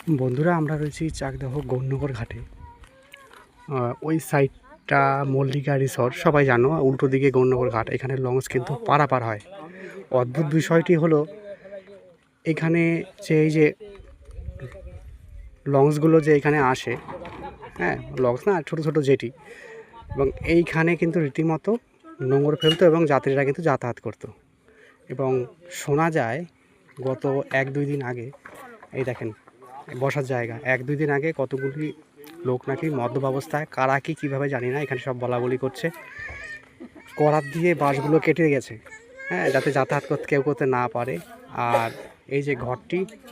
বন্ধুরা, আমরা রয়েছি চাকদহ গৌরনগর ঘাটে। ওই সাইডটা মল্লিকা রিসর্ট, সবাই জানো। উল্টো দিকে গৌরনগর ঘাট। এখানে লঞ্চ কিন্তু পারাপার হয়। অদ্ভুত বিষয়টি হলো, এখানে যে এই যে লঞ্চগুলো যে এখানে আসে, হ্যাঁ, লঞ্চ না, ছোটো ছোটো জেটি, এবং এইখানে কিন্তু রীতিমতো নোঙর ফেলতো এবং যাত্রীরা কিন্তু যাতায়াত করতো। এবং শোনা যায় গত 1-2 দিন আগে, এই দেখেন বসার জায়গা, 1-2 দিন আগে কতগুলি লোক নাকি মদ্যপ অবস্থায়, কারা কি কীভাবে জানি না, এখানে সব বলা বলি করছে, করাত দিয়ে বাঁশগুলো কেটে গেছে, হ্যাঁ, যাতে যাতায়াত করতে কেউ করতে না পারে। আর এই যে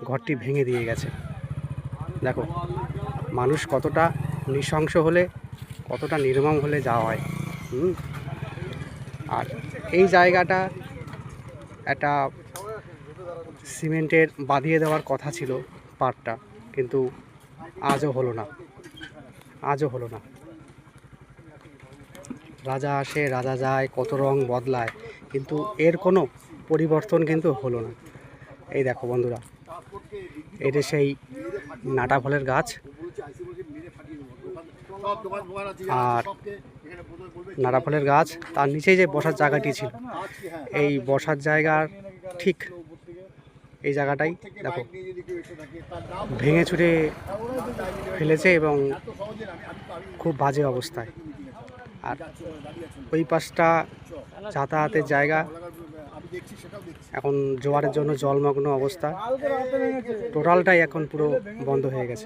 ঘরটি ভেঙে দিয়ে গেছে। দেখো মানুষ কতটা নৃশংস হলে, কতটা নির্মম হলে যাওয়া হয়। আর এই জায়গাটা একটা সিমেন্টের বাঁধিয়ে দেওয়ার কথা ছিল পাড়টা, কিন্তু আজও হলো না। রাজা আসে রাজা যায়, কত রং বদলায়, কিন্তু এর কোনো পরিবর্তন কিন্তু হলো না। এই দেখো বন্ধুরা, এটা সেই নাটা ফলের গাছ। আর নাটা ফলের গাছ, তার নিচেই যে বসার জায়গাটি ছিল, এই বসার জায়গার ঠিক এই জায়গাটাই দেখো ভেঙে চুরে ফেলেছে এবং খুব বাজে অবস্থায়। আর ওই পাশটা যাতায়াতের জায়গা, এখন জোয়ারের জন্য জলমগ্ন অবস্থা। টোটালটাই এখন পুরো বন্ধ হয়ে গেছে।